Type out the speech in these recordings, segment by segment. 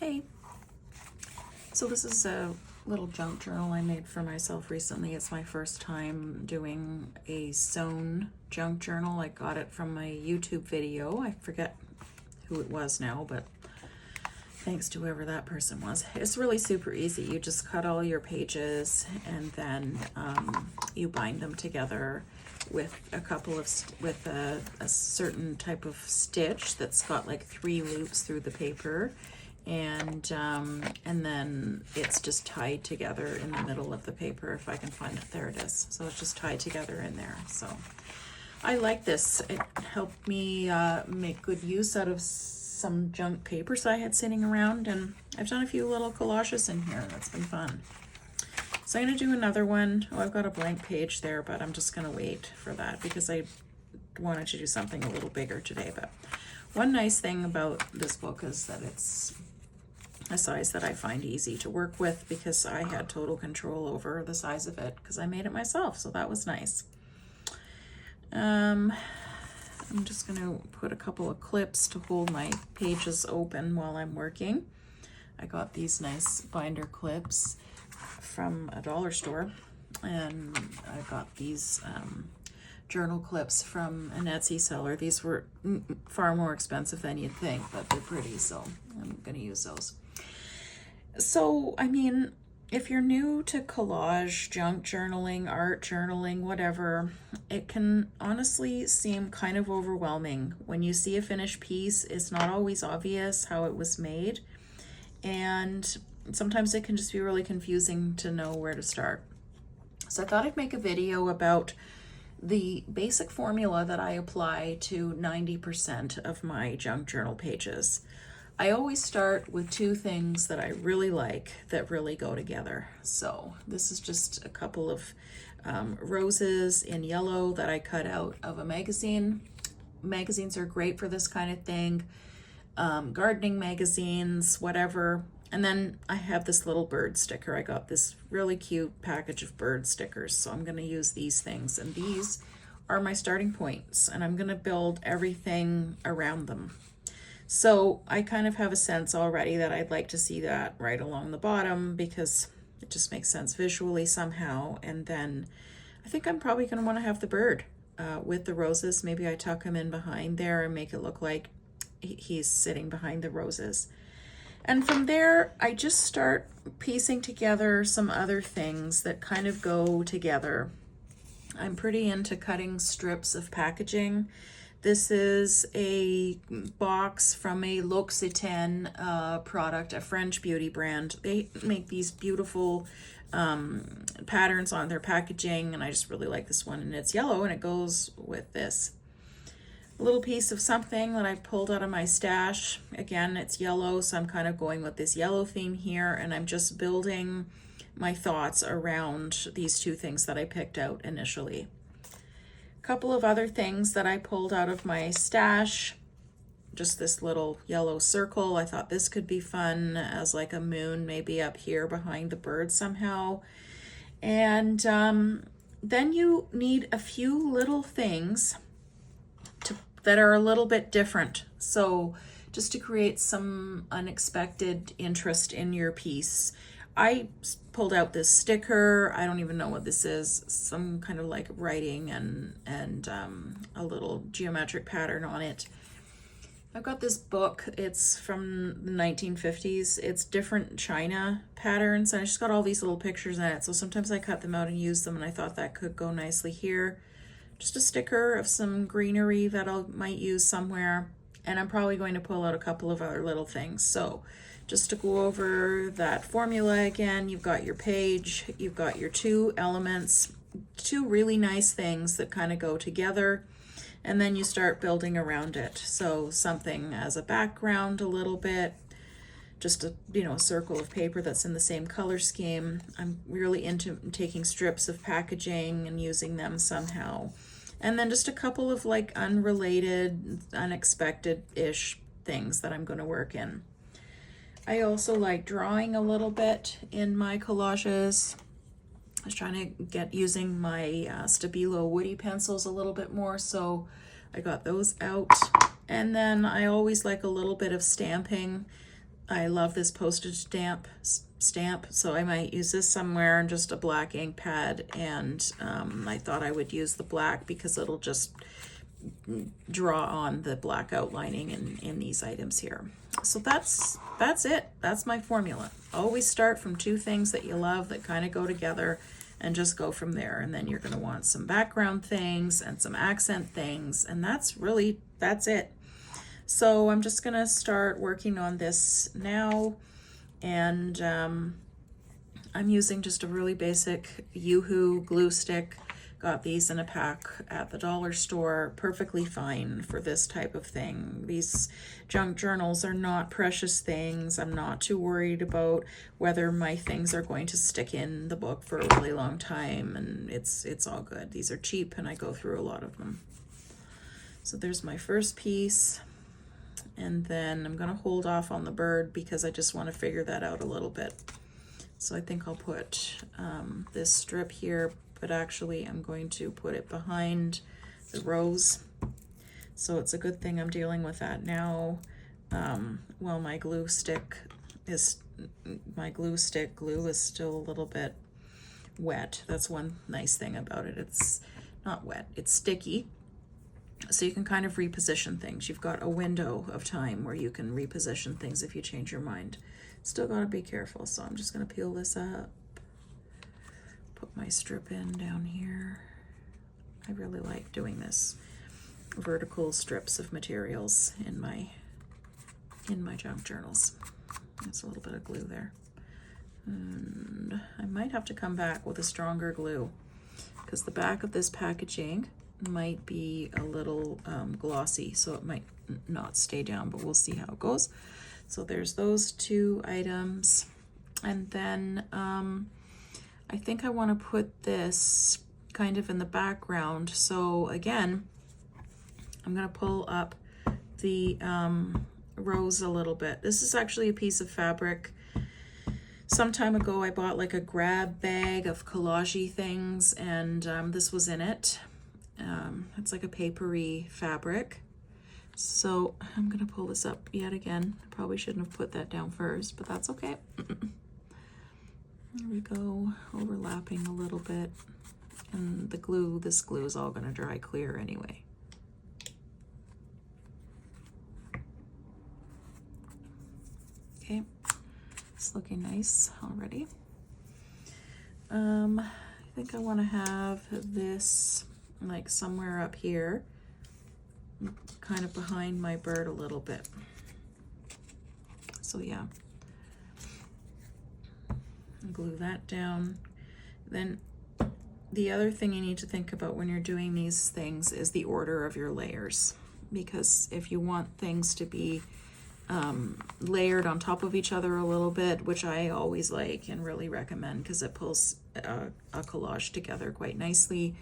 Hey, so this is a little junk journal I made for myself recently. It's my first time doing a sewn junk journal. I got it from a YouTube video. I forget who it was now, but thanks to whoever that person was. It's really super easy. You just cut all your pages and then you bind them together with a certain type of stitch that's got like 3 loops through the paper, and then it's just tied together in the middle of the paper. If I can find it, there it is. So it's just tied together in there. So I like this. It helped me make good use out of some junk papers I had sitting around, and I've done a few little collages in here. That's been fun. So I'm going to do another one. Oh, I've got a blank page there, but I'm just going to wait for that because I wanted to do something a little bigger today. But one nice thing about this book is that it's a size that I find easy to work with because I had total control over the size of it because I made it myself. So that was nice. I'm just going to put a couple of clips to hold my pages open while I'm working. I got these nice binder clips from a dollar store, and I got these journal clips from an Etsy seller. These were far more expensive than you'd think, but they're pretty, so I'm going to use those. So, I mean, if you're new to collage, junk journaling, art journaling, whatever, it can honestly seem kind of overwhelming. When you see a finished piece, it's not always obvious how it was made, and sometimes it can just be really confusing to know where to start. So I thought I'd make a video about the basic formula that I apply to 90% of my junk journal pages. I always start with 2 things that I really like that really go together. So this is just a couple of roses in yellow that I cut out of a magazine. Magazines are great for this kind of thing. Gardening magazines, whatever. And then I have this little bird sticker. I got this really cute package of bird stickers. So I'm going to use these things. And these are my starting points. And I'm going to build everything around them. So I kind of have a sense already that I'd like to see that right along the bottom because it just makes sense visually somehow. And then I think I'm probably going to want to have the bird with the roses. Maybe I tuck him in behind there and make it look like he's sitting behind the roses. And from there, I just start piecing together some other things that kind of go together. I'm pretty into cutting strips of packaging. This is a box from a L'Occitane product, a French beauty brand. They make these beautiful patterns on their packaging, and I just really like this one. And it's yellow, and it goes with this. A little piece of something that I pulled out of my stash. Again, it's yellow, so I'm kind of going with this yellow theme here, and I'm just building my thoughts around these 2 things that I picked out initially. A couple of other things that I pulled out of my stash. Just this little yellow circle. I thought this could be fun as like a moon, maybe up here behind the bird somehow. And then you need a few little things that are a little bit different. So just to create some unexpected interest in your piece. I pulled out this sticker. I don't even know what this is. Some kind of like writing and a little geometric pattern on it. I've got this book. It's from the 1950s. It's different China patterns. And I just got all these little pictures in it. So sometimes I cut them out and use them, and I thought that could go nicely here. Just a sticker of some greenery that I might use somewhere. And I'm probably going to pull out a couple of other little things. So just to go over that formula again, you've got your page, you've got your 2 elements, 2 really nice things that kind of go together, and then you start building around it. So something as a background a little bit, just a circle of paper that's in the same color scheme. I'm really into taking strips of packaging and using them somehow. And then just a couple of like unrelated, unexpected-ish things that I'm going to work in. I also like drawing a little bit in my collages. I was trying to get using my Stabilo woody pencils a little bit more, so I got those out. And then I always like a little bit of stamping. I love this postage stamp, so I might use this somewhere in just a black ink pad, and I thought I would use the black because it'll just draw on the black outlining in these items here. So that's it. That's my formula. Always start from two things that you love that kind of go together and just go from there. And then you're going to want some background things and some accent things, and that's it. So I'm just going to start working on this now, and I'm using just a really basic Yoo-Hoo glue stick. Got these in a pack at the dollar store. Perfectly fine for this type of thing. These junk journals are not precious things. I'm not too worried about whether my things are going to stick in the book for a really long time, and it's all good. These are cheap and I go through a lot of them. So there's my first piece, and then I'm gonna hold off on the bird because I just want to figure that out a little bit. So I think I'll put this strip here, but actually I'm going to put it behind the rose. So it's a good thing I'm dealing with that now. Well, my glue glue is still a little bit wet. That's one nice thing about it. It's not wet, it's sticky. So you can kind of reposition things. You've got a window of time where you can reposition things if you change your mind. Still gotta be careful, so I'm just gonna peel this up. Put my strip in down here. I really like doing this vertical strips of materials in my junk journals. There's a little bit of glue there. And I might have to come back with a stronger glue because the back of this packaging might be a little glossy, so it might not stay down, but we'll see how it goes. So there's those two items. And then I think I want to put this kind of in the background. So again, I'm going to pull up the rose a little bit. This is actually a piece of fabric. Some time ago I bought like a grab bag of collage things, and this was in it. It's like a papery fabric. So I'm going to pull this up yet again. I probably shouldn't have put that down first, but that's okay. There we go, overlapping a little bit. And the glue, this glue is all going to dry clear anyway. Okay, it's looking nice already. I think I want to have this like somewhere up here, kind of behind my bird a little bit. So yeah, glue that down. Then the other thing you need to think about when you're doing these things is the order of your layers, because if you want things to be layered on top of each other a little bit, which I always like and really recommend because it pulls a collage together quite nicely,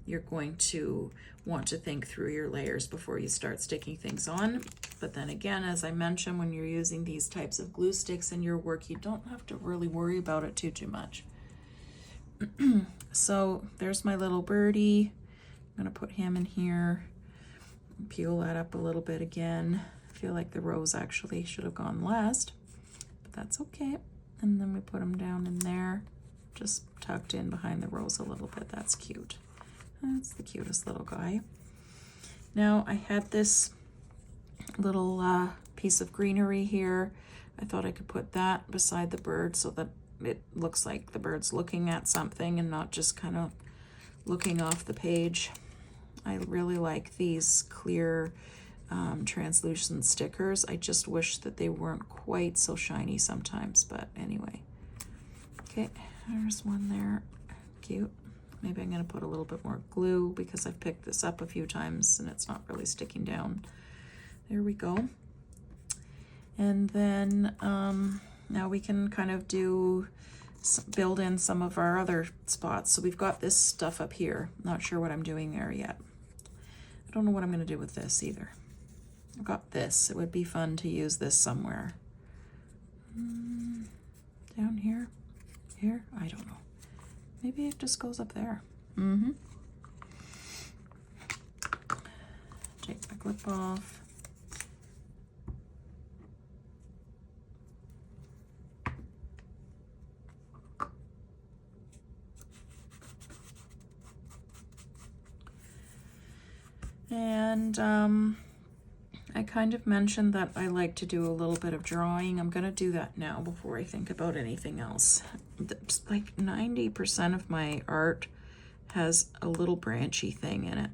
you're going to want to think through your layers before you start sticking things on. But then again, as I mentioned, when you're using these types of glue sticks in your work, you don't have to really worry about it too much. So there's my little birdie. I'm gonna put him in here, peel that up a little bit again. I feel like the rose actually should have gone last, but that's okay. And then we put him down in there, just tucked in behind the rose a little bit. That's cute. That's the cutest little guy. Now I had this little piece of greenery here. I thought I could put that beside the bird so that it looks like the bird's looking at something and not just kind of looking off the page. I really like these clear translucent stickers. I just wish that they weren't quite so shiny sometimes, but anyway. Okay, there's one there. Cute. Maybe I'm going to put a little bit more glue because I've picked this up a few times and it's not really sticking down. There we go. And then now we can kind of build in some of our other spots. So we've got this stuff up here. Not sure what I'm doing there yet. I don't know what I'm going to do with this either. I've got this. It would be fun to use this somewhere. Down here? Here? I don't know. Maybe it just goes up there. Take my clip off. And I kind of mentioned that I like to do a little bit of drawing. I'm gonna do that now before I think about anything else. Just like 90% of my art has a little branchy thing in it.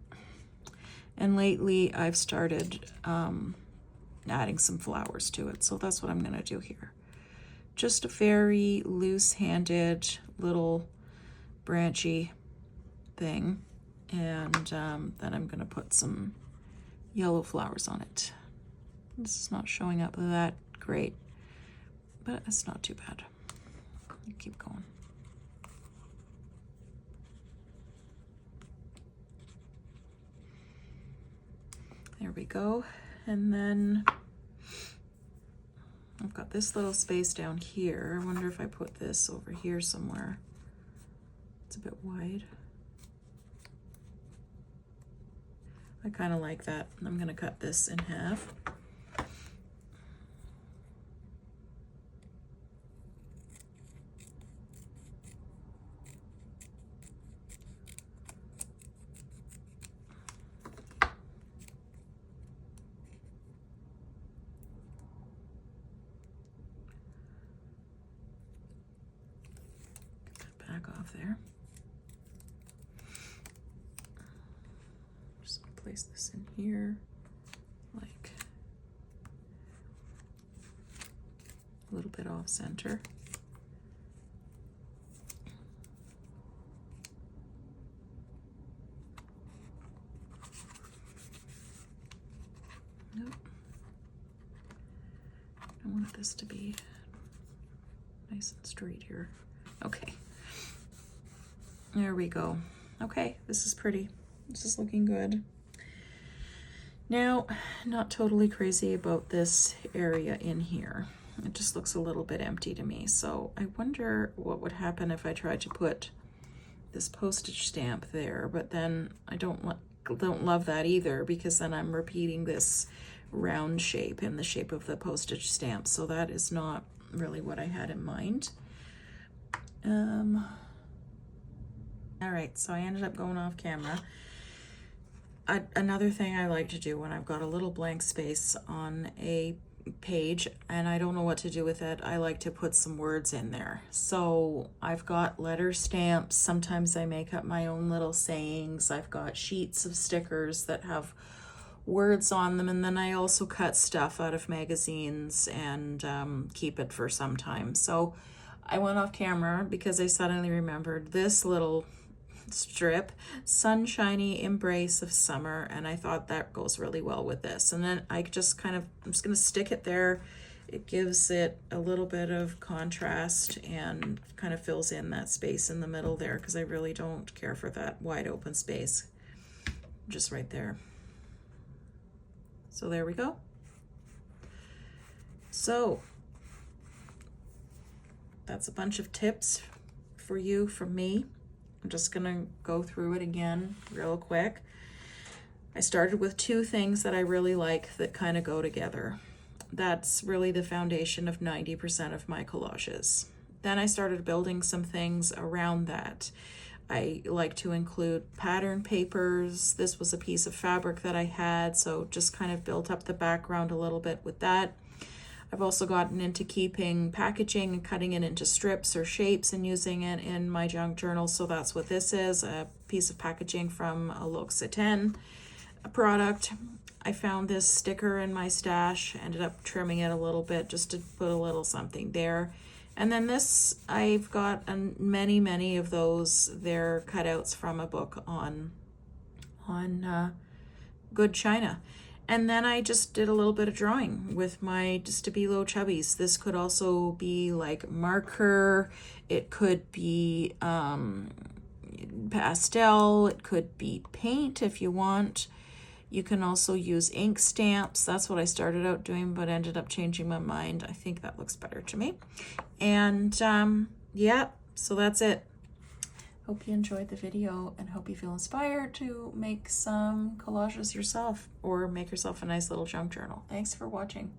And lately I've started adding some flowers to it. So that's what I'm gonna do here. Just a very loose-handed little branchy thing. And then I'm gonna put some yellow flowers on it. This is not showing up that great, but it's not too bad. You keep going. There we go. And then I've got this little space down here. I wonder if I put this over here somewhere. It's a bit wide. I kind of like that. I'm gonna cut this in half. Get that back off there. Place this in here, like a little bit off center. Nope. I want this to be nice and straight here. Okay. There we go. Okay, this is pretty. This is looking good. Now, not totally crazy about this area in here. It just looks a little bit empty to me. So I wonder what would happen if I tried to put this postage stamp there, but then I don't love that either, because then I'm repeating this round shape in the shape of the postage stamp. So that is not really what I had in mind. All right, so I ended up going off camera. Another thing I like to do when I've got a little blank space on a page and I don't know what to do with it, I like to put some words in there. So I've got letter stamps. Sometimes I make up my own little sayings. I've got sheets of stickers that have words on them, and then I also cut stuff out of magazines and keep it for some time. So I went off camera because I suddenly remembered this little strip, Sunshiny Embrace of Summer, and I thought that goes really well with this. And then I just kind of, I'm just going to stick it there. It gives it a little bit of contrast and kind of fills in that space in the middle there, because I really don't care for that wide open space. Just right there. So there we go. So that's a bunch of tips for you from me. I'm just gonna go through it again real quick. I started with two things that I really like that kind of go together. That's really the foundation of 90% of my collages. Then I started building some things around that. I like to include pattern papers. This was a piece of fabric that I had, so just kind of built up the background a little bit with that. I've also gotten into keeping packaging and cutting it into strips or shapes and using it in my junk journal. So that's what this is, a piece of packaging from a L'Occitane product. I found this sticker in my stash, ended up trimming it a little bit just to put a little something there. And then this, I've got many of those. They're cutouts from a book on good china. And then I just did a little bit of drawing with my Stabilo Chubbies. This could also be like marker. It could be pastel. It could be paint if you want. You can also use ink stamps. That's what I started out doing, but ended up changing my mind. I think that looks better to me. And yeah, so that's it. Hope you enjoyed the video and hope you feel inspired to make some collages yourself or make yourself a nice little junk journal. Thanks for watching.